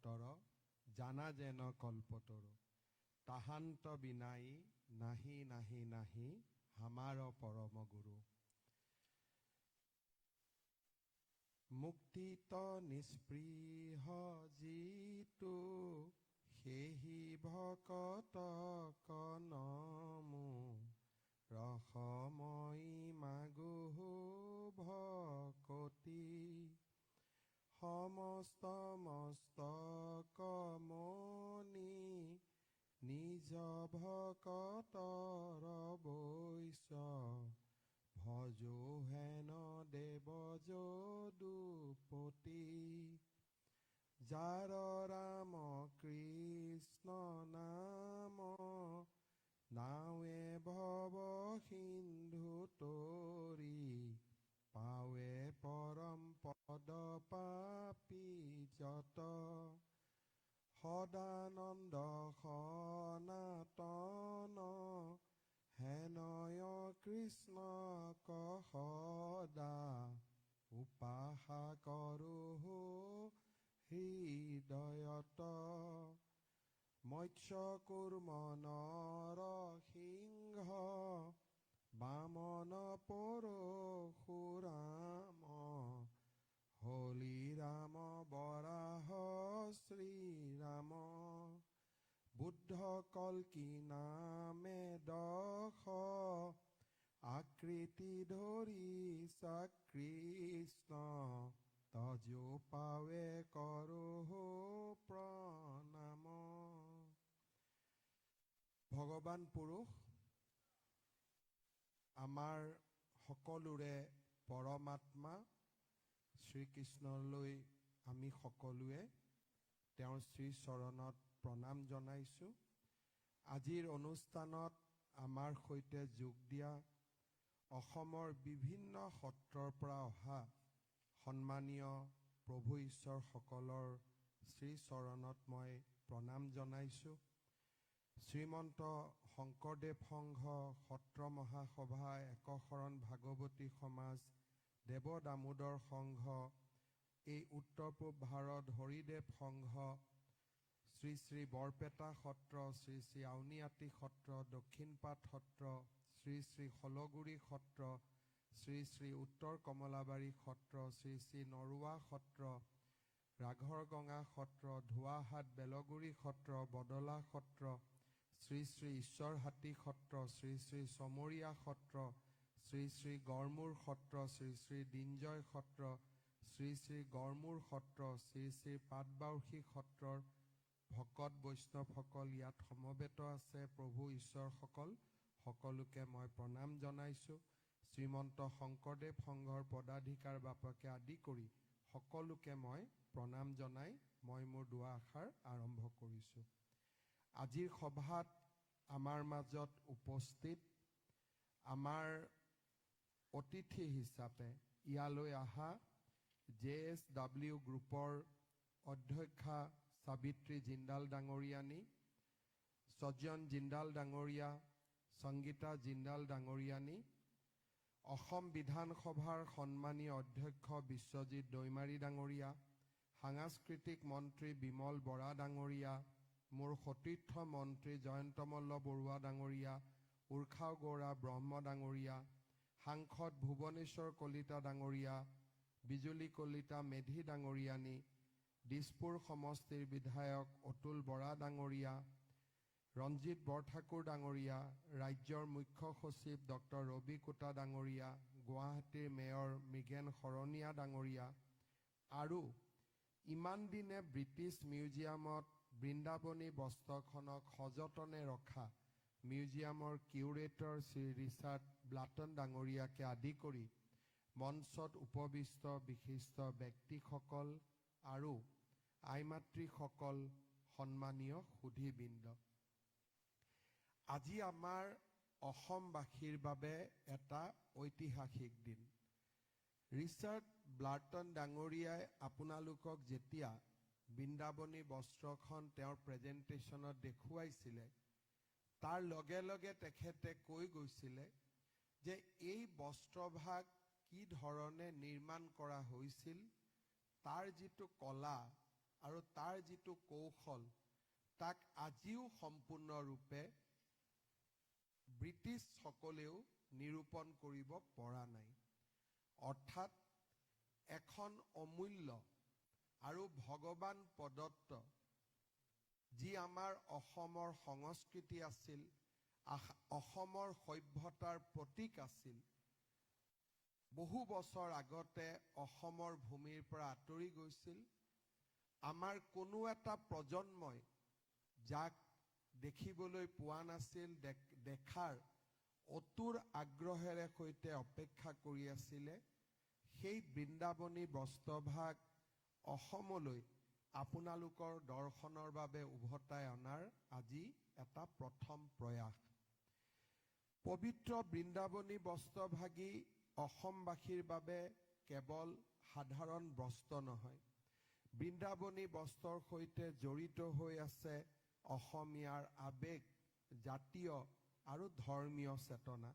অন্তৰ জানা যেন কল্পতৰ তাহান্ত বিনাই নাহি নাহি নাহি হামাৰ পৰম গুৰু মুক্তিত নিস্পৃহ জিতু সেহি ভকত কনমু ৰসময়ী মাগুহু ভকতি সমস্ত মস্তক মনি নিজ ভকতৰ বৈশ্য ভজো হেন দেৱ যদুপতি যাৰ ৰাম কৃষ্ণ নাম নাৱে ভৱ সিন্ধু তৰি পাৱে পৰম পদ পাপী যত সদানন্দ সনাতন হেনয় কৃষ্ণ সদা উপাসা কৰো হৃদয়ত মৎস্য কুৰ্ম নৰসিংহ বামন পৰশুৰাম হলি ৰাম বৰাহ শ্ৰীৰাম বুদ্ধ কল্কি নামে দশ আকৃতি ধৰি কৃষ্ণ তজো পাৱে কৰো প্ৰণাম। ভগৱান পুৰুষ আমাৰ সকলোৰে পৰমাত্মা শ্ৰীকৃষ্ণলৈ আমি সকলোৱে তেওঁৰ শ্ৰীচৰণত প্ৰণাম জনাইছোঁ। আজিৰ অনুষ্ঠানত আমাৰ সৈতে যোগ দিয়া অসমৰ বিভিন্ন সত্ৰৰ পৰা অহা সন্মানীয় প্ৰভু ঈশ্বৰসকলৰ শ্ৰীচৰণত মই প্ৰণাম জনাইছোঁ। শ্ৰীমন্ত শংকৰদেৱ সংঘ সত্ৰ মহাসভা একশৰণ ভাগৱতী সমাজ দেৱ দামোদৰ সংঘ এই উত্তৰ পূব ভাৰত হৰিদেৱ সংঘ শ্ৰী শ্ৰী বৰপেটা সত্ৰ শ্ৰী শ্ৰী আউনীআটী সত্ৰ দক্ষিণপাট সত্ৰ শ্ৰী শ্ৰী শলগুৰি সত্ৰ শ্ৰী শ্ৰী উত্তৰ কমলাবাৰী সত্ৰ শ্ৰী শ্ৰী নৰুৱা সত্ৰ ৰাঘৰগঙা সত্ৰ ধোৱাহাট বেলগুৰি সত্ৰ বদলা সত্ৰ শ্ৰী শ্ৰী ঈশ্বৰহাটী সত্ৰ শ্ৰী শ্ৰী চমৰীয়া সত্ৰ শ্ৰী শ্ৰী গড়মূৰ সত্ৰ শ্ৰী শ্ৰী দিঞ্জয় সত্ৰ শ্ৰী শ্ৰী গড়মূৰ সত্ৰ শ্ৰী শ্ৰী পাটবাউসী সত্ৰৰ ভকত বৈষ্ণৱসকল ইয়াত সমবেত আছে। প্ৰভু ঈশ্বৰসকল সকলোকে মই প্ৰণাম জনাইছোঁ। শ্ৰীমন্ত শংকৰদেৱ সংঘৰ পদাধিকাৰ বাপকে আদি কৰি সকলোকে মই প্ৰণাম জনাই মই মোৰ দুআষাৰ আৰম্ভ কৰিছোঁ। আজিৰ সভাত আমাৰ মাজত উপস্থিত আমাৰ অতিথি হিচাপে ইয়ালৈ অহা JSW গ্ৰুপৰ অধ্যক্ষা সাবিত্ৰী জিন্দাল ডাঙৰীয়ানী, সজ্জন জিন্দাল ডাঙৰীয়া, সংগীতা জিন্দাল ডাঙৰীয়ানী, অসম বিধানসভাৰ সন্মানীয় অধ্যক্ষ বিশ্বজিৎ দৈমাৰী ডাঙৰীয়া, সাংস্কৃতিক মন্ত্ৰী বিমল বৰা ডাঙৰীয়া, মোৰ সতীৰ্থ মন্ত্ৰী জয়ন্ত মল্ল বৰুৱা ডাঙৰীয়া, উৰ্খাও গৌৰা ব্ৰহ্ম ডাঙৰীয়া, সাংসদ ভুৱনেশ্বৰ কলিতা ডাঙৰীয়া, বিজুলী কলিতা মেধি ডাঙৰীয়ানী, দিছপুৰ সমষ্টিৰ বিধায়ক অতুল বৰা ডাঙৰীয়া, ৰঞ্জিত বৰঠাকুৰ ডাঙৰীয়া, ৰাজ্যৰ মুখ্য সচিব ডক্টৰ ৰবি কোটা ডাঙৰীয়া, গুৱাহাটীৰ মেয়ৰ মৃগেন শৰণীয়া ডাঙৰীয়া আৰু ইমান দিনে ব্ৰিটিছ মিউজিয়ামত বৃন্দাবনী বস্ত্ৰখনক সযতনে ৰখা মিউজিয়ামৰ কিউৰেটৰ শ্ৰী ৰিচাৰ্ড ব্লাটন ডাঙৰীয়াকে আদি কৰি মঞ্চত উপবিষ্ট বিশিষ্ট ব্যক্তিসকল আৰু আইমাতৃসকল সন্মানীয় সুধীবৃন্দ, আজি আমাৰ অসমবাসীৰ বাবে এটা ঐতিহাসিক দিন। ৰিচাৰ্ড ব্লাটন ডাঙৰীয়াই আপোনালোকক যেতিয়া বৃন্দাবনী বস্ত্ৰখন তেওঁৰ প্ৰেজেণ্টেশ্যনত দেখুৱাইছিলে তাৰ লগে লগে তেখেতে কৈ গৈছিলে যে এই বস্ত্ৰভাগ কি ধৰণে নিৰ্মাণ কৰা হৈছিল, তাৰ যিটো কলা আৰু তাৰ যিটো কৌশল তাক আজিও সম্পূৰ্ণৰূপে ব্ৰিটিছ সকলেও নিৰূপণ কৰিব পৰা নাই। অৰ্থাৎ এখন অমূল্য আৰু ভগৱান প্ৰদত্ত যি আমাৰ অসমৰ সংস্কৃতি আছিল, অসমৰ সভ্যতাৰ প্ৰতীক আছিল, বহু বছৰ আগতে অসমৰ ভূমিৰ পৰা আঁতৰি গৈছিল। আমাৰ কোনো এটা প্ৰজন্মই যাক দেখিবলৈ পোৱা নাছিল, দেখাৰ অতুৰ আগ্ৰহেৰে সৈতে অপেক্ষা কৰি আছিলে। সেই বৃন্দাবনী বস্ত্ৰভাগ অসমলৈ আপোনালোকৰ দৰ্শনৰ বাবে উভতাই অনাৰ আজি এটা প্ৰথম প্ৰয়াস। পবিত্ৰ বৃন্দাবনী বস্ত্ৰভাগী অসমবাসীৰ বাবে কেৱল সাধাৰণ বস্ত্ৰ নহয়, বৃন্দাবনী বস্ত্ৰৰ সৈতে জড়িত হৈ আছে অসমীয়াৰ আবেগ, জাতীয় আৰু ধৰ্মীয় চেতনা।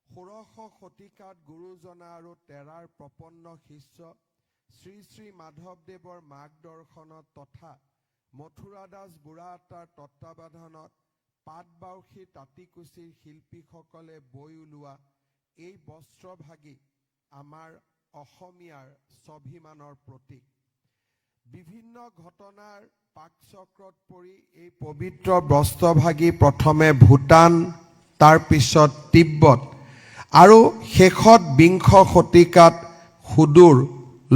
16শ শতিকাত গুৰুজনা আৰু তেৰাৰ প্ৰপন্ন শিষ্য শ্ৰী শ্ৰী মাধৱদেৱৰ মাৰ্গদৰ্শনত তথা মথুৰাদাস বুঢ়াআটাৰ তত্বাৱধানত পাটবাউসী তাঁতিকুছিৰ শিল্পীসকলে বৈ ওলোৱা এই বস্ত্ৰভাগী আমাৰ অসমীয়াৰ স্বাভিমানৰ প্ৰতীক। বিভিন্ন ঘটনাৰ পাকচক্ৰত পৰি এই পবিত্ৰ বস্ত্ৰভাগী প্ৰথমে ভূটান, তাৰ পিছত তিব্বত আৰু শেষত 20শ শতিকাত সুদূৰ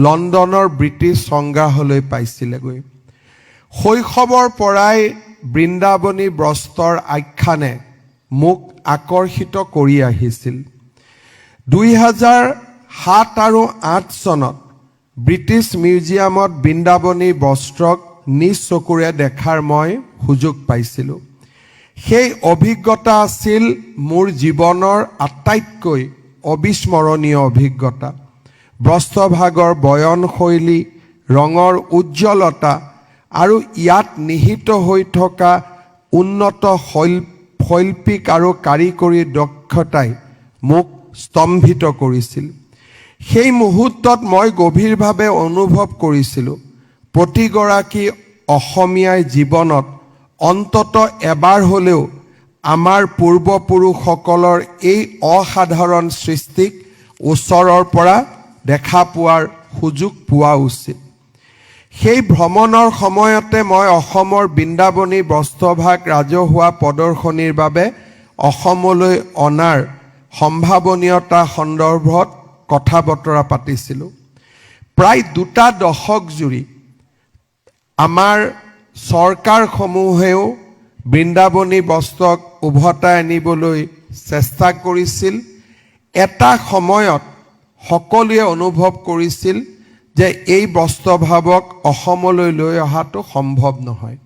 লণ্ডনৰ ব্ৰিটিছ সংগ্ৰহালয়লৈ পাইছিলেগৈ। শৈশৱৰ পৰাই বৃন্দাবনী বস্ত্ৰৰ আখ্যানে মোক আকৰ্ষিত কৰি আহিছিল। 2007 আৰু 2008 চনত ব্ৰিটিছ মিউজিয়ামত বৃন্দাবনী বস্ত্ৰক নিজ চকুৰে দেখাৰ মই সুযোগ পাইছিলোঁ। সেই অভিজ্ঞতা আছিল মোৰ জীৱনৰ আটাইতকৈ অবিস্মৰণীয় অভিজ্ঞতা। বস্ত্ৰভাগৰ বয়নশৈলী, ৰঙৰ উজ্জ্বলতা আৰু ইয়াত নিহিত হৈ থকা উন্নত শৈল্পিক আৰু কাৰিকৰী দক্ষতাই মোক স্তম্ভিত কৰিছিল। সেই মুহূৰ্তত মই গভীৰভাৱে অনুভৱ কৰিছিলোঁ, প্ৰতিগৰাকী অসমীয়াই জীৱনত অন্তত এবাৰ হ'লেও আমাৰ পূৰ্বপুৰুষসকলৰ এই অসাধাৰণ সৃষ্টিক ওচৰৰ পৰা দেখা পোৱাৰ সুযোগ পোৱা উচিত। সেই ভ্ৰমণৰ সময়তে মই অসমৰ বৃন্দাবনী বস্ত্ৰভাগ ৰাজহুৱা প্ৰদৰ্শনীৰ বাবে অসমলৈ অনাৰ সম্ভাৱনীয়তা সন্দৰ্ভত কথা বতৰা পাতিছিলোঁ। প্ৰায় 2 দশক জুৰি আমাৰ চৰকাৰসমূহেও বৃন্দাবনী বস্ত্ৰক উভতাই আনিবলৈ চেষ্টা কৰিছিল। এটা সময়ত সকলোৱে অনুভৱ কৰিছিল যে এই বস্ত্ৰভাৱক অসমলৈ লৈ অহাটো সম্ভৱ নহয়।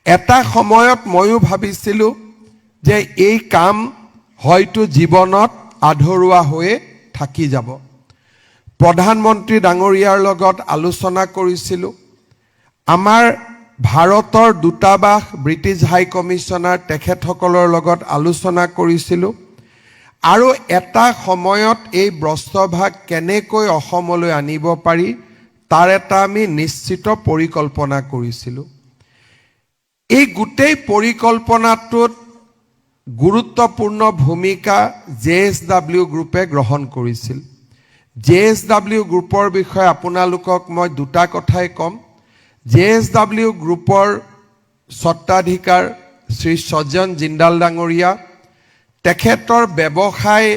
এটা সময়ত ময়ো ভাবিছিলোঁ যে এই কাম হয়তো জীৱনত আধৰুৱা হৈয়ে থাকি যাব। প্ৰধানমন্ত্ৰী ডাঙৰীয়াৰ লগত আলোচনা কৰিছিলোঁ। আমাৰ ভাৰতৰ দূতাবাস, ব্ৰিটিছ হাই কমিছনাৰ তেখেতসকলৰ লগত আলোচনা কৰিছিলোঁ আৰু এটা সময়ত এই বস্ত্ৰভাগ কেনেকৈ অসমলৈ আনিব পাৰি তাৰ এটা আমি নিশ্চিত পৰিকল্পনা কৰিছিলোঁ। এই গোটেই পৰিকল্পনাটোত গুৰুত্বপূৰ্ণ ভূমিকা JSW গ্ৰুপে গ্ৰহণ কৰিছিল। JSW গ্ৰুপৰ বিষয়ে আপোনালোকক মই 2টা কথাই ক'ম। JSW গ্ৰুপৰ স্বত্বাধিকাৰ শ্ৰী সজ্জন জিন্দাল ডাঙৰীয়া, তেখেতৰ ব্যৱসায়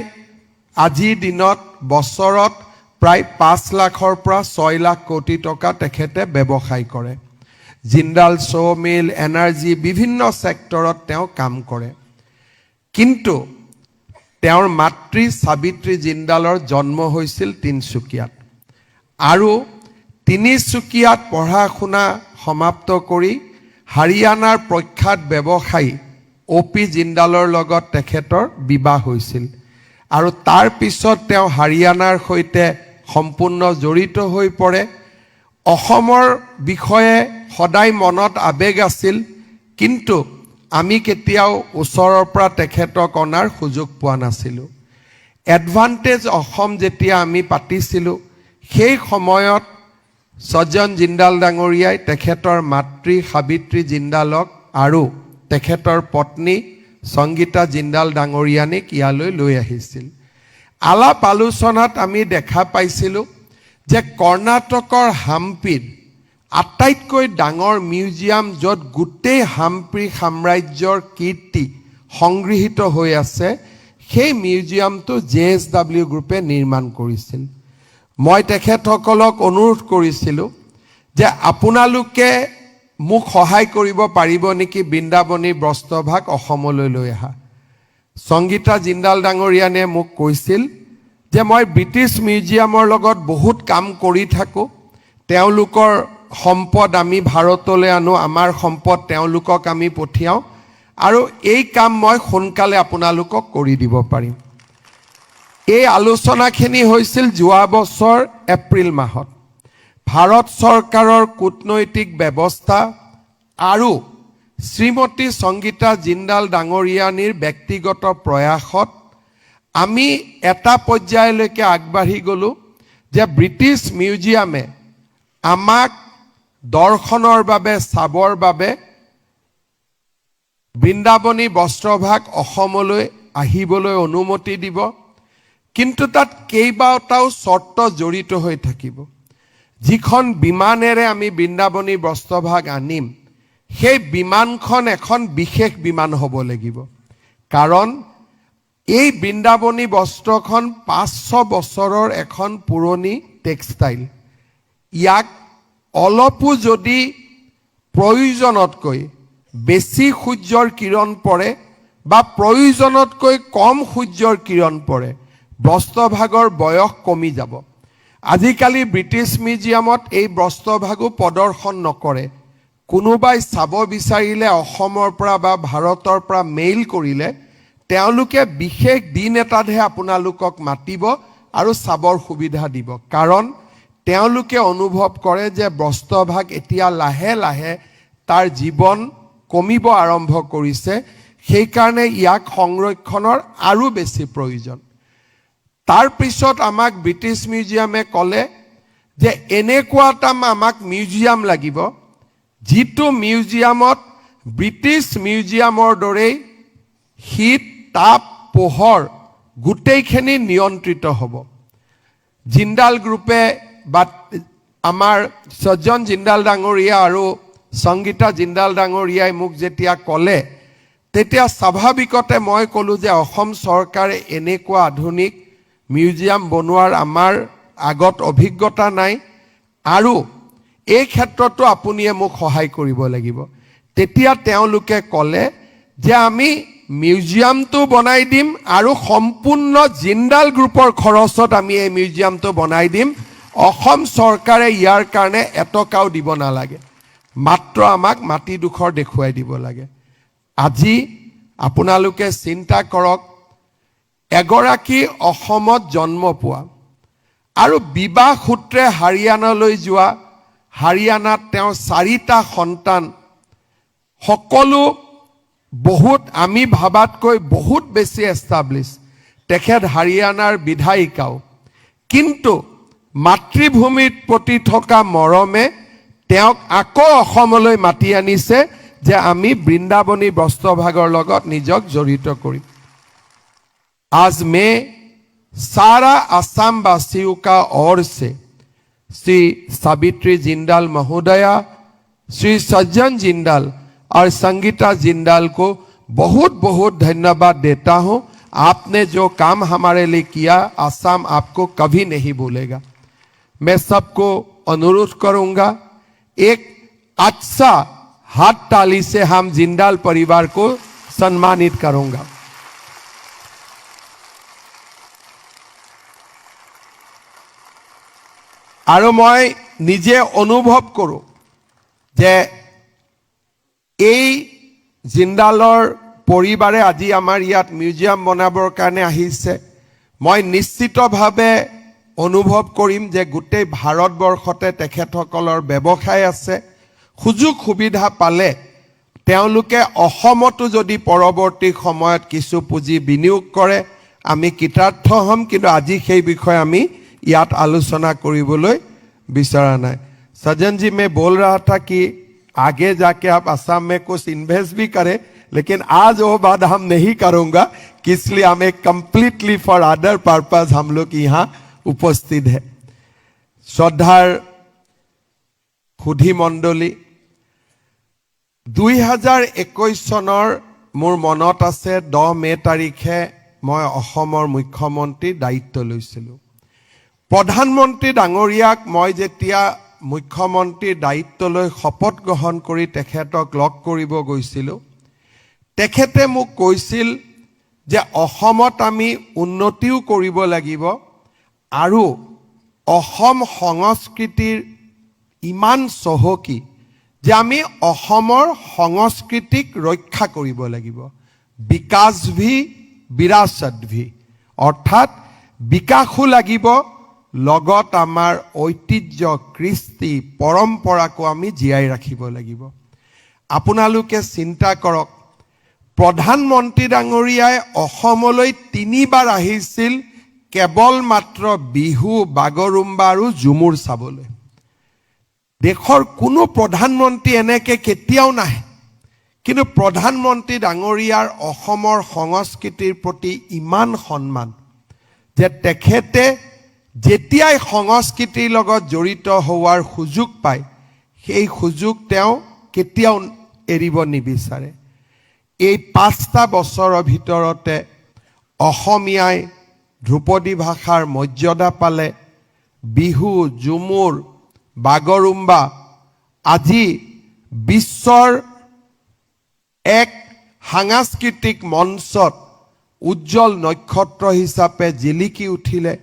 আজিৰ দিনত বছৰত প্ৰায় 5 লাখৰ পৰা 6 লাখ কোটি টকা তেখেতে ব্যৱসায় কৰে। জিন্দাল ছ' মিল, এনাৰ্জি, বিভিন্ন ছেক্টৰত তেওঁ কাম কৰে। কিন্তু তেওঁৰ মাতৃ সাবিত্ৰী জিন্দালৰ জন্ম হৈছিল তিনিচুকীয়াত আৰু তিনিচুকীয়াত পঢ়া শুনা সমাপ্ত কৰি হাৰিয়ানাৰ প্ৰখ্যাত ব্যৱসায়ী OP জিন্দালৰ লগত তেখেতৰ বিবাহ হৈছিল আৰু তাৰ পিছত তেওঁ হাৰিয়ানাৰ সৈতে সম্পূৰ্ণ জড়িত হৈ পৰে। অসমৰ বিষয়ে সদায় মনত আবেগ আছিল, কিন্তু আমি কেতিয়াও ওচৰৰ পৰা তেখেতক অনাৰ সুযোগ পোৱা নাছিলোঁ। এডভান্টেজ অসম যেতিয়া আমি পাতিছিলোঁ, সেই সময়ত সজ্জন জিন্দাল ডাঙৰীয়াই তেখেতৰ মাতৃ সাবিত্ৰী জিন্দালক আৰু তেখেতৰ পত্নী সংগীতা জিন্দাল ডাঙৰীয়ানীক ইয়ালৈ লৈ আহিছিল। আলাপ আলোচনাত আমি দেখা পাইছিলোঁ যে কৰ্ণাটকৰ হাম্পিত আটাইতকৈ ডাঙৰ মিউজিয়াম, য'ত গোটেই হাম্পি সাম্ৰাজ্যৰ কীৰ্তি সংগৃহীত হৈ আছে, সেই মিউজিয়ামটো JSW গ্ৰুপে নিৰ্মাণ কৰিছিল। মই তেখেতসকলক অনুৰোধ কৰিছিলোঁ যে আপোনালোকে মোক সহায় কৰিব পাৰিব নেকি বৃন্দাবনী বস্ত্ৰভাগ অসমলৈ লৈ অহা। সংগীতা জিন্দাল ডাঙৰীয়ানে মোক কৈছিল যে মই ব্ৰিটিছ মিউজিয়ামৰ লগত বহুত কাম কৰি থাকোঁ, তেওঁলোকৰ সম্পদ আমি ভাৰতলৈ আনো, আমাৰ সম্পদ তেওঁলোকক আমি পঠিয়াওঁ, আৰু এই কাম মই সোনকালে আপোনালোকক কৰি দিব পাৰিম। এই আলোচনাখিনি হৈছিল যোৱা বছৰ এপ্ৰিল মাহত। ভাৰত চৰকাৰৰ কূটনৈতিক ব্যৱস্থা আৰু শ্ৰীমতী সংগীতা জিন্দাল ডাঙৰীয়ানীৰ ব্যক্তিগত প্ৰয়াসত আমি এটা পৰ্যায়লৈকে আগবাঢ়ি গ'লোঁ যে ব্ৰিটিছ মিউজিয়ামে আমাক দৰ্শনৰ বাবে, চাবৰ বাবে বৃন্দাবনী বস্ত্ৰভাগ অসমলৈ আহিবলৈ অনুমতি দিব। কিন্তু তাত কেইবাটাও চৰ্ত জড়িত হৈ থাকিব। যিখন বিমানেৰে আমি বৃন্দাবনী বস্ত্ৰভাগ আনিম, সেই বিমানখন এখন বিশেষ বিমান হ'ব লাগিব। কাৰণ এই বৃন্দাবনী বস্ত্ৰখন 500 বছৰৰ এখন পুৰণি টেক্সটাইল। ইয়াক অলপো যদি প্ৰয়োজনতকৈ বেছি সূৰ্যৰ কিৰণ পৰে বা প্ৰয়োজনতকৈ কম সূৰ্যৰ কিৰণ পৰে, বস্ত্ৰভাগৰ বয়স কমি যাব। আজিকালি ব্ৰিটিছ মিউজিয়ামত এই বস্ত্ৰভাগো প্ৰদৰ্শন নকৰে। কোনোবাই চাব বিচাৰিলে অসমৰ পৰা বা ভাৰতৰ পৰা মেইল কৰিলে তেওঁলোকে বিশেষ দিন এটাতহে আপোনালোকক মাতিব আৰু চাবৰ সুবিধা দিব। কাৰণ তেওঁলোকে অনুভৱ কৰে যে বস্ত্ৰভাগ এতিয়া লাহে লাহে তাৰ জীৱন কমিব আৰম্ভ কৰিছে, সেইকাৰণে ইয়াক সংৰক্ষণৰ আৰু বেছি প্ৰয়োজন। তাৰ পিছত আমাক ব্ৰিটিছ মিউজিয়ামে ক'লে যে এনেকুৱা এটা আমাক মিউজিয়াম লাগিব, যিটো মিউজিয়ামত ব্ৰিটিছ মিউজিয়ামৰ দৰেই শীত, তাপ, পোহৰ গোটেইখিনি নিয়ন্ত্ৰিত হ'ব। জিন্দাল গ্ৰুপে বা আমাৰ সজ্জন জিন্দাল ডাঙৰীয়া আৰু সংগীতা জিন্দাল ডাঙৰীয়াই মোক যেতিয়া ক'লে, তেতিয়া স্বাভাৱিকতে মই ক'লোঁ যে অসম চৰকাৰে এনেকুৱা আধুনিক মিউজিয়াম বনোৱাৰ আমাৰ আগত অভিজ্ঞতা নাই, আৰু এই ক্ষেত্ৰতো আপুনিয়ে মোক সহায় কৰিব লাগিব। তেতিয়া তেওঁলোকে ক'লে যে আমি মিউজিয়ামটো বনাই দিম আৰু সম্পূৰ্ণ জিন্দাল গ্ৰুপৰ খৰচত আমি এই মিউজিয়ামটো বনাই দিম। অসম চৰকাৰে ইয়াৰ কাৰণে এটকাও দিব নালাগে, মাত্ৰ আমাক মাটিডোখৰ দেখুৱাই দিব লাগে। আজি আপোনালোকে চিন্তা কৰক, এগৰাকী অসমত জন্ম পোৱা আৰু বিবাহ সূত্ৰে হাৰিয়ানালৈ যোৱা, হাৰিয়ানাত তেওঁ 4টা সন্তান, সকলো বহুত আমি ভাবাতকৈ বহুত বেছি এষ্টাব্লিছ। তেখেত হাৰিয়ানাৰ বিধায়িকাও, কিন্তু মাতৃভূমিৰ প্ৰতি থকা মৰমে তেওঁক আকৌ অসমলৈ মাতি আনিছে যে আমি বৃন্দাবনী বস্ত্ৰভাগৰ লগত নিজক জড়িত কৰিম। आज मैं सारा असम वासियों का ओर से श्री सावित्री जिंदाल महोदया, श्री सज्जन जिंदाल और संगीता जिंदाल को बहुत बहुत धन्यवाद देता हूं। आपने जो काम हमारे लिए किया, असम आपको कभी नहीं भूलेगा। मैं सबको अनुरोध करूंगा, एक अच्छा हाथ ताली से हम जिंदाल परिवार को सम्मानित करूंगा। আৰু মই নিজে অনুভৱ কৰোঁ যে এই জিন্দালৰ পৰিবাৰে আজি আমাৰ ইয়াত মিউজিয়াম বনাবৰ কাৰণে আহিছে। মই নিশ্চিতভাৱে অনুভৱ কৰিম যে গোটেই ভাৰতবৰ্ষতে তেখেতসকলৰ ব্যৱসায় আছে। সুযোগ সুবিধা পালে তেওঁলোকে অসমতো যদি পৰৱৰ্তী সময়ত কিছু পুঁজি বিনিয়োগ কৰে আমি কৃতাৰ্থ হ'ম, কিন্তু আজি সেই বিষয়ে আমি ইয়াত আলোচনা কৰিবলৈ বিচৰা নাই। सज्जन जी मैं बोल रहा था कि आगे जाके आप असम में कुछ इन्वेस्ट भी करें, लेकिन आज वो बात हम नहीं करूंगा कि इसलिए हमें कंप्लीटली फॉर अदर पर्पस हम लोग यहाँ उपस्थित है। श्रद्धार सुधी मंडली 2021 सনৰ মোৰ মনত আছে 10 মে তাৰিখে মই অসমৰ মুখ্যমন্ত্ৰী দায়িত্ব লৈছিলোঁ। প্ৰধানমন্ত্ৰী ডাঙৰীয়াক মই যেতিয়া মুখ্যমন্ত্ৰীৰ দায়িত্ব লৈ শপত গ্ৰহণ কৰি তেখেতক লগ কৰিব গৈছিলোঁ, তেখেতে মোক কৈছিল যে অসমত আমি উন্নতিও কৰিব লাগিব আৰু অসম সংস্কৃতিৰ ইমান চহকী যে আমি অসমৰ সংস্কৃতিক ৰক্ষা কৰিব লাগিব। বিকাশ ভি বিৰাসত ভি, অৰ্থাৎ বিকাশো লাগিব, লগত আমাৰ ঐতিহ্য কৃষ্টি পৰম্পৰাকো আমি জীয়াই ৰাখিব লাগিব। আপোনালোকে চিন্তা কৰক, প্ৰধানমন্ত্ৰী ডাঙৰীয়াই অসমলৈ 3 বাৰ আহিছিল কেৱল মাত্ৰ বিহু, বাগৰুম্বা আৰু ঝুমুৰ চাবলৈ। দেশৰ কোনো প্ৰধানমন্ত্ৰী এনেকে কেতিয়াও নাহে, কিন্তু প্ৰধানমন্ত্ৰী ডাঙৰীয়াৰ অসমৰ সংস্কৃতিৰ প্ৰতি ইমান সন্মান যে তেখেতে যেতিয়াই সংস্কৃতিৰ লগত জড়িত হোৱাৰ সুযোগ পায় সেই সুযোগ তেওঁ কেতিয়াও এৰিব নিবিচাৰে। এই 5টা বছৰৰ ভিতৰতে অসমীয়াই ধ্ৰুপদী ভাষাৰ মৰ্যাদা পালে, বিহু, ঝুমুৰ, বাগৰুম্বা আজি বিশ্বৰ এক সাংস্কৃতিক মঞ্চত উজ্জ্বল নক্ষত্ৰ হিচাপে জিলিকি উঠিলে।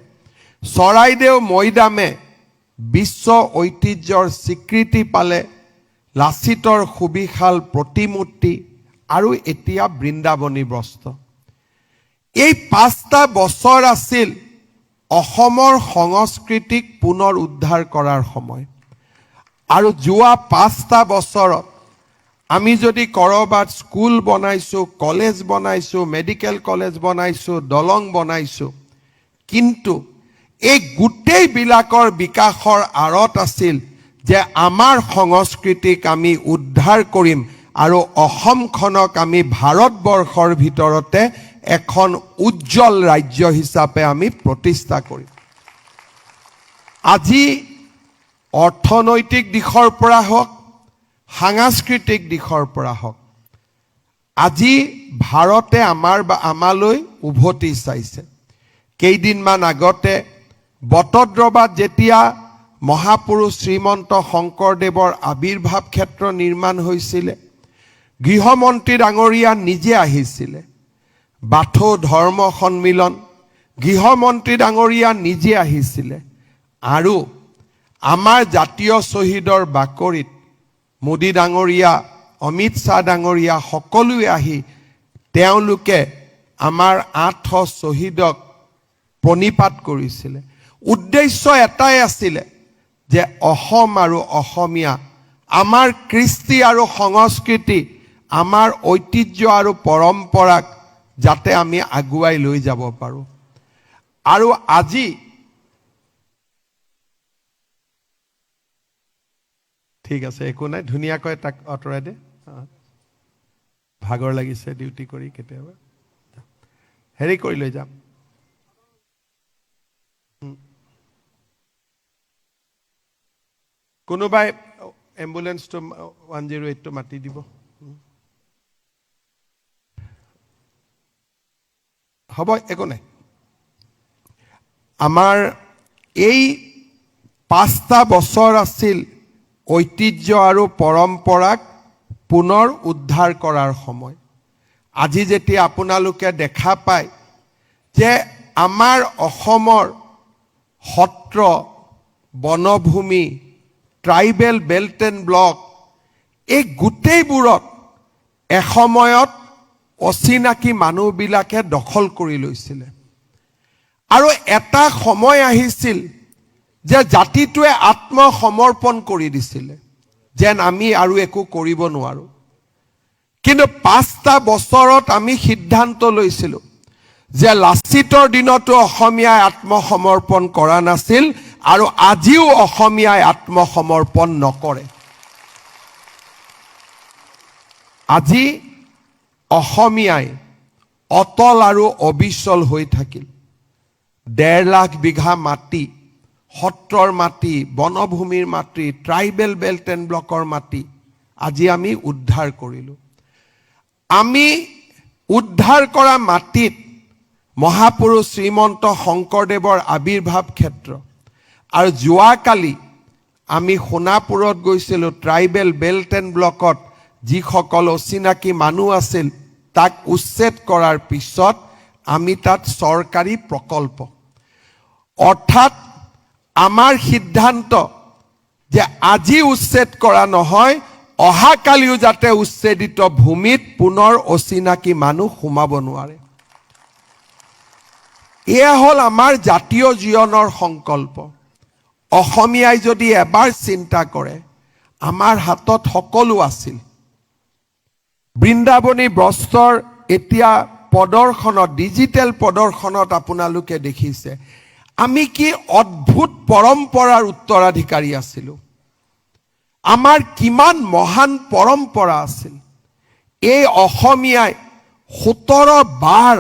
চৰাইদেউ মৈদামে বিশ্ব ঐতিহ্যৰ স্বীকৃতি পালে, লাচিতৰ সুবিশাল প্ৰতিমূৰ্তি আৰু এতিয়া বৃন্দাবনী বস্ত্ৰ। এই 5টা বছৰ আছিল অসমৰ সংস্কৃতিক পুনৰ উদ্ধাৰ কৰাৰ সময়। আৰু যোৱা 5টা বছৰত আমি যদি কৰবাত স্কুল বনাইছোঁ, কলেজ বনাইছোঁ, মেডিকেল কলেজ বনাইছোঁ, দলং বনাইছোঁ, কিন্তু এই গোটেইবিলাকৰ বিকাশৰ আঁৰত আছিল যে আমাৰ সংস্কৃতিক আমি উদ্ধাৰ কৰিম আৰু অসমখনক আমি ভাৰতবৰ্ষৰ ভিতৰতে এখন উজ্জ্বল ৰাজ্য হিচাপে আমি প্ৰতিষ্ঠা কৰিম। আজি অৰ্থনৈতিক দিশৰ পৰা হওক, সাংস্কৃতিক দিশৰ পৰা হওক, আজি ভাৰতে আমালৈ উভতি চাইছে। কেইদিনমান আগতে বটদ্ৰৱাত যেতিয়া মহাপুৰুষ শ্ৰীমন্ত শংকৰদেৱৰ আৱিৰ্ভাৱ ক্ষেত্ৰ নিৰ্মাণ হৈছিলে, গৃহমন্ত্ৰী ডাঙৰীয়া নিজে আহিছিলে। বাথৌ ধৰ্ম সন্মিলন গৃহমন্ত্ৰী ডাঙৰীয়া নিজে আহিছিলে। আৰু আমাৰ জাতীয় শ্বহীদৰ বাকৰিত মোদী ডাঙৰীয়া, অমিত শ্বাহ ডাঙৰীয়া সকলোৱে আহি তেওঁলোকে আমাৰ 8 শ্বহীদক প্ৰণিপাত কৰিছিলে। উদ্দেশ্য এটাই আছিলে যে অসম আৰু অসমীয়া, আমাৰ কৃষ্টি আৰু সংস্কৃতি, আমাৰ ঐতিহ্য আৰু পৰম্পৰাক যাতে আমি আগুৱাই লৈ যাব পাৰোঁ। আৰু আজি ঠিক আছে, একো নাই, ধুনীয়াকৈ তাক আঁতৰাই দে। ভাগৰ লাগিছে ডিউটি কৰি, কেতিয়াবা হেৰি কৰি লৈ যাম। কোনোবাই এম্বুলেন্সটো 108টো মাতি দিব। হ'ব, একো নাই। আমাৰ এই 5টা বছৰ আছিল ঐতিহ্য আৰু পৰম্পৰাক পুনৰ উদ্ধাৰ কৰাৰ সময়। আজি যেতিয়া আপোনালোকে দেখা পায় যে আমাৰ অসমৰ সত্ৰ, বনভূমি, ট্ৰাইবেল বেল্ট এণ্ড ব্লক, এই গোটেইবোৰত এসময়ত অচিনাকি মানুহবিলাকে দখল কৰি লৈছিলে। আৰু এটা সময় আহিছিল যে জাতিটোৱে আত্মসমৰ্পণ কৰি দিছিলে যেন আমি আৰু একো কৰিব নোৱাৰো। কিন্তু 5টা বছৰত আমি সিদ্ধান্ত লৈছিলোঁ যে লাচিতৰ দিনতো অসমীয়াই আত্মসমৰ্পণ কৰা নাছিল আৰু আজিও অসমীয়াই আত্মসমৰ্পণ নকৰে। আজি অসমীয়াই অটল আৰু অবিচল হৈ থাকিল। 1.5 লাখ বিঘা মাটি, সত্ৰৰ মাটি, বনভূমিৰ মাটি, ট্ৰাইবেল বেল্ট এণ্ড ব্লকৰ মাটি আজি আমি উদ্ধাৰ কৰিলোঁ। আমি উদ্ধাৰ কৰা মাটিত মহাপুৰুষ শ্ৰীমন্ত শংকৰদেৱৰ আৱিৰ্ভাৱ ক্ষেত্ৰ আৰু যোৱাকালি আমি সোণাপুৰত গৈছিলোঁ। ট্ৰাইবেল বেল্ট এণ্ড ব্লকত যিসকল অচিনাকি মানুহ আছিল তাক উচ্ছেদ কৰাৰ পিছত আমি তাত চৰকাৰী প্ৰকল্প, অৰ্থাৎ আমাৰ সিদ্ধান্ত যে আজি উচ্ছেদ কৰা নহয়, অহাকালিও যাতে উচ্ছেদিত ভূমিত পুনৰ অচিনাকি মানুহ সোমাব নোৱাৰে। এয়া হ'ল আমাৰ জাতীয় জীৱনৰ সংকল্প। অসমীয়াই যদি এবাৰ চিন্তা কৰে, আমাৰ হাতত সকলো আছিল। বৃন্দাবনী বস্ত্ৰৰ এতিয়া প্ৰদৰ্শনত, ডিজিটেল প্ৰদৰ্শনত আপোনালোকে দেখিছে আমি কি অদ্ভুত পৰম্পৰাৰ উত্তৰাধিকাৰী আছিলোঁ। আমাৰ কিমান মহান পৰম্পৰা আছিল। এই অসমীয়াই 17 বাৰ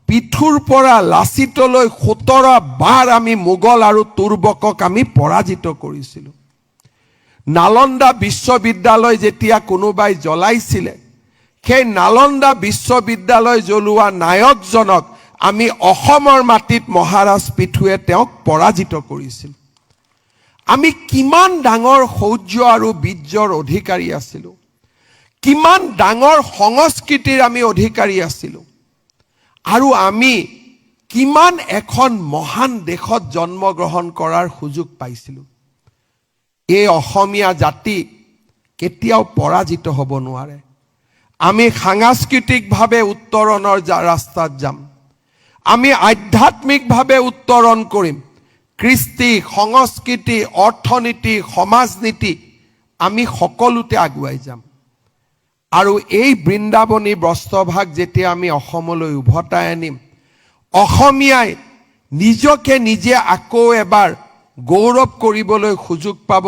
পিঠুৰ পৰা লাচিতলৈ 17 বাৰ আমি মোগল আৰু তুৰ্বকক আমি পৰাজিত কৰিছিলোঁ। নালন্দা বিশ্ববিদ্যালয় যেতিয়া কোনোবাই জ্বলাইছিলে, সেই নালন্দা বিশ্ববিদ্যালয় জ্বলোৱা নায়কজনক আমি অসমৰ মাটিত মহাৰাজ পিঠুৱে তেওঁক পৰাজিত কৰিছিল। আমি কিমান ডাঙৰ শৌৰ্য আৰু বীৰ্যৰ অধিকাৰী আছিলোঁ, কিমান ডাঙৰ সংস্কৃতিৰ আমি অধিকাৰী আছিলোঁ, আৰু আমি কিমান এখন মহান দেশত জন্মগ্ৰহণ কৰাৰ সুযোগ পাইছিলোঁ। এই অসমীয়া জাতি কেতিয়াও পৰাজিত হ'ব নোৱাৰে। আমি সাংস্কৃতিকভাৱে উত্তৰণৰ ৰাস্তাত যাম, আমি আধ্যাত্মিকভাৱে উত্তৰণ কৰিম। কৃষ্টি, সংস্কৃতি, অৰ্থনীতি, সমাজনীতি আমি সকলোতে আগুৱাই যাম। আৰু এই বৃন্দাবনী বস্ত্ৰভাগ যেতিয়া আমি অসমলৈ উভতাই আনিম, অসমীয়াই নিজকে নিজে আকৌ এবাৰ গৌৰৱ কৰিবলৈ সুযোগ পাব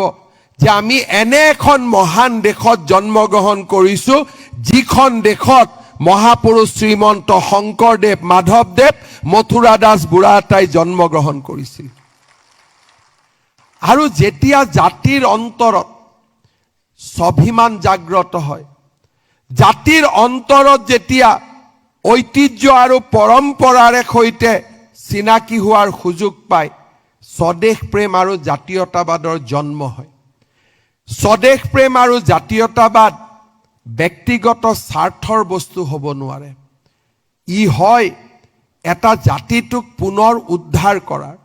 যে আমি এনে এখন মহান দেশত জন্মগ্ৰহণ কৰিছোঁ, যিখন দেশত মহাপুৰুষ শ্ৰীমন্ত শংকৰদেৱ, মাধৱদেৱ, মথুৰা দাস বুঢ়াতাই জন্মগ্ৰহণ কৰিছিল। আৰু যেতিয়া জাতিৰ অন্তৰত স্বাভিমান জাগ্ৰত হয়, জাতিৰ অন্তৰত যেতিয়া ঐতিহ্য আৰু পৰম্পৰাৰে সৈতে চিনাকি হোৱাৰ সুযোগ পায়, স্বদেশ প্ৰেম আৰু জাতীয়তাবাদৰ জন্ম হয়। স্বদেশ প্ৰেম আৰু জাতীয়তাবাদ ব্যক্তিগত স্বাৰ্থৰ বস্তু হ'ব নোৱাৰে। ই হয় এটা জাতিটোক পুনৰ উদ্ধাৰ কৰাৰ,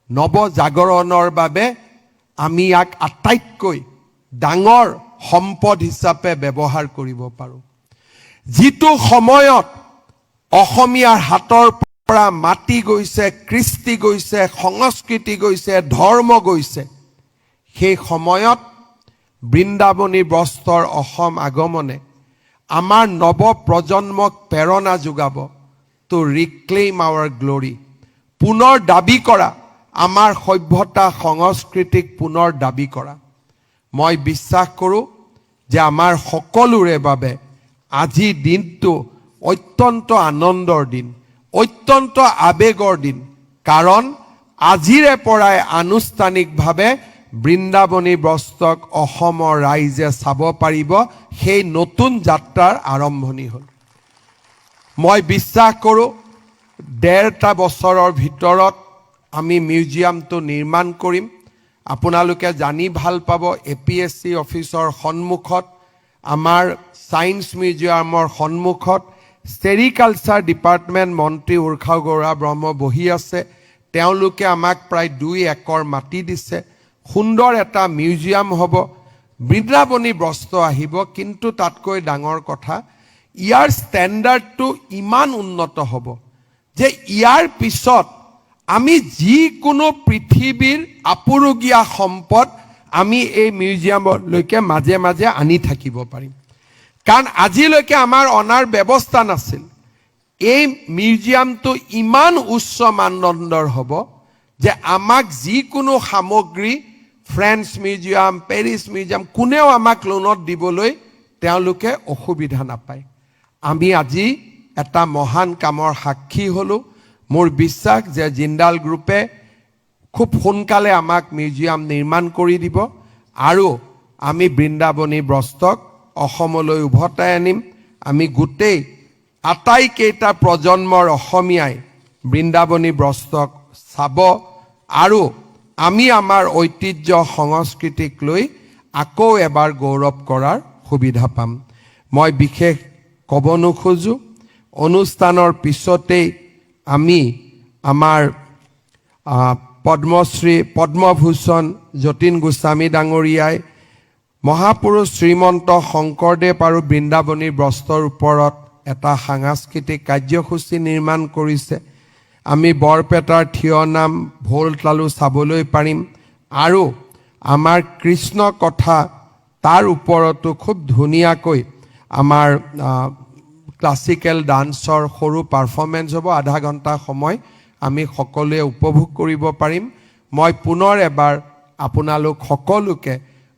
নৱজাগৰণৰ বাবে আমি ইয়াক আটাইতকৈ ডাঙৰ সম্পদ হিচাপে ব্যৱহাৰ কৰিব পাৰোঁ। যিটো সময়ত অসমীয়াৰ হাতৰ পৰা মাটি গৈছে, কৃষ্টি গৈছে, সংস্কৃতি গৈছে, ধৰ্ম গৈছে, সেই সময়ত বৃন্দাবনী বস্ত্ৰৰ অসম আগমনে আমাৰ নৱ প্ৰজন্মক প্ৰেৰণা যোগাব টু ৰিক্লেইম আৱাৰ গ্লৰি, পুনৰ দাবী কৰা, আমাৰ সভ্যতা সংস্কৃতিক পুনৰ দাবী কৰা। মই বিশ্বাস কৰোঁ যে আমাৰ সকলোৰে বাবে আজি দিনটো অত্যন্ত আনন্দৰ দিন, অত্যন্ত আৱেগৰ দিন। কাৰণ আজিৰে পৰাই আনুষ্ঠানিকভাৱে বৃন্দাবনী বস্ত্ৰক অসমৰ ৰাইজে চাব পাৰিব। সেই নতুন যাত্ৰাৰ আৰম্ভণি হ'ল। মই বিশ্বাস কৰোঁ 1.5টা বছৰৰ ভিতৰত আমি মিউজিয়ামটো নিৰ্মাণ কৰিম। আপোনালোকে জানি ভাল পাব, APSC অফিচৰ সন্মুখত, আমাৰ ছায়েন্স মিউজিয়ামৰ সন্মুখত ছেৰিকালচাৰ ডিপাৰ্টমেণ্ট মন্ত্ৰী উৰ্খাও গৌৰা ব্ৰহ্ম বহি আছে। তেওঁলোকে আমাক প্ৰায় 2 একৰ মাটি দিছে। সুন্দৰ এটা মিউজিয়াম হ'ব, বৃন্দাবনী বস্ত্ৰ আহিব। কিন্তু তাতকৈ ডাঙৰ কথা, ইয়াৰ ষ্টেণ্ডাৰ্ডটো ইমান উন্নত হ'ব যে ইয়াৰ পিছত আমি যিকোনো পৃথিৱীৰ আপুৰুগীয়া সম্পদ আমি এই মিউজিয়ামলৈকে মাজে মাজে আনি থাকিব পাৰিম। কাৰণ আজিলৈকে আমাৰ অনাৰ ব্যৱস্থা নাছিল। এই মিউজিয়ামটো ইমান উচ্চ মানদণ্ডৰ হ'ব যে আমাক যিকোনো সামগ্ৰী ফ্ৰেন্স মিউজিয়াম পেৰিছ মিউজিয়াম কোনেও আমাক লোনত দিবলৈ তেওঁলোকে অসুবিধা নাপায় আমি আজি এটা মহান কামৰ সাক্ষী হলো মোৰ বিশ্বাস যে জিন্দাল গ্ৰুপে খুব সোনকালে আমাক মিউজিয়াম নিৰ্মাণ কৰি দিব আৰু আমি বৃন্দাবনী বস্ত্ৰক অসমলৈ উভতাই আনিম আমি গোটেই আটাইকেইটা প্ৰজন্মৰ অসমীয়াই বৃন্দাবনী বস্ত্ৰক চাব আৰু আমি আমাৰ ঐতিহ্য সংস্কৃতিক লৈ আকৌ এবাৰ গৌৰৱ কৰাৰ সুবিধা পাম মই বিশেষ ক'ব নোখোজো অনুষ্ঠানৰ পিছতেই আমি আমাৰ পদ্মশ্ৰী পদ্মভূষণ যতীন গোস্বামী ডাঙৰীয়াই মহাপুৰুষ শ্ৰীমন্ত শংকৰদেৱ আৰু বৃন্দাবনী বস্ত্ৰৰ ওপৰত এটা সাংস্কৃতিক কাৰ্যসূচী নিৰ্মাণ কৰিছে আমি বৰপেটাৰ থিয় নাম ভোল তালু চাবলৈ পাৰিম আৰু আমাৰ কৃষ্ণ কথা তাৰ ওপৰতো খুব ধুনীয়াকৈ আমাৰ ক্লাছিকেল ডান্সৰ সৰু পাৰফৰ্মেন্স হ'ব আধা ঘণ্টা সময় আমি সকলোৱে উপভোগ কৰিব পাৰিম মই পুনৰ এবাৰ আপোনালোক সকলোকে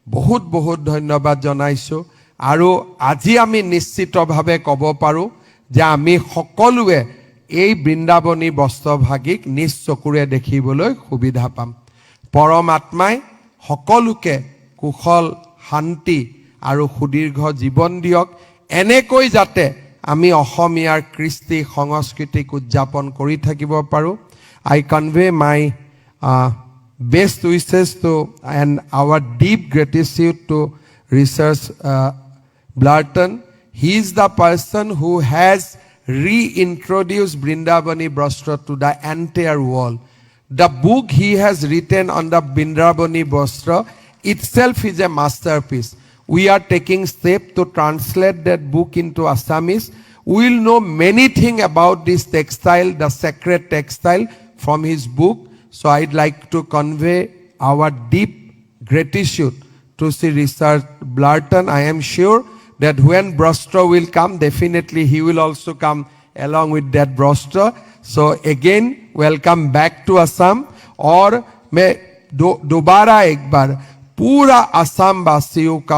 বহুত বহুত ধন্যবাদ জনাইছো আৰু আজি আমি নিশ্চিতভাৱে ক'ব পাৰো যে আমি সকলোৱে এই বৃন্দাবনী বস্ত্ৰভাগিক নিজ চকুৰে দেখিবলৈ সুবিধা পাম পৰমাত্মাই সকলোকে কুশল শান্তি আৰু সুদীৰ্ঘ জীৱন দিয়ক এনেকৈ যাতে আমি অসমীয়াৰ কৃষ্টি সংস্কৃতিক উদযাপন কৰি থাকিব পাৰো I convey my best wishes to and our deep gratitude to Research Blarton. He is the person who has reintroduced Brindavani Bostra to the entire world. The book he has written on the Brindavani Bostra itself is a masterpiece. We are taking steps to translate that book into Assamese. We will know many things about this textile, the sacred textile from his book. So I'd like to convey our deep gratitude to Sri Research Blarton. I am sure that when Bostra will come, definitely he will also come along with that Bostra. So again, welcome back to Assam. और मैं दोबारा एक बार पूरा असम वासियों का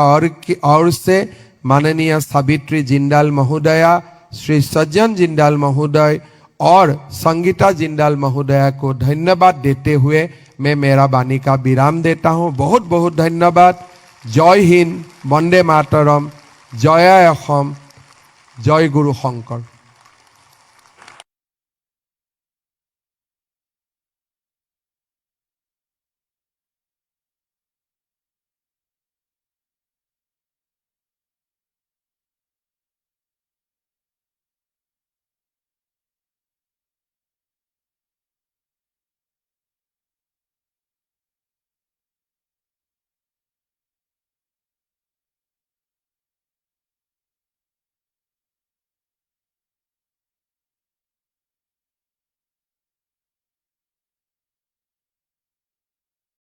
और से माननीय सावित्री जिंदाल महोदया श्री सज्जन जिंदाल महोदय और संगीता जिंदाल महोदया को धन्यवाद देते हुए मैं मेरा वाणी का विराम देता हूँ बहुत बहुत धन्यवाद जय हिंद वंदे मातरम जय असम जय गुरु शंकर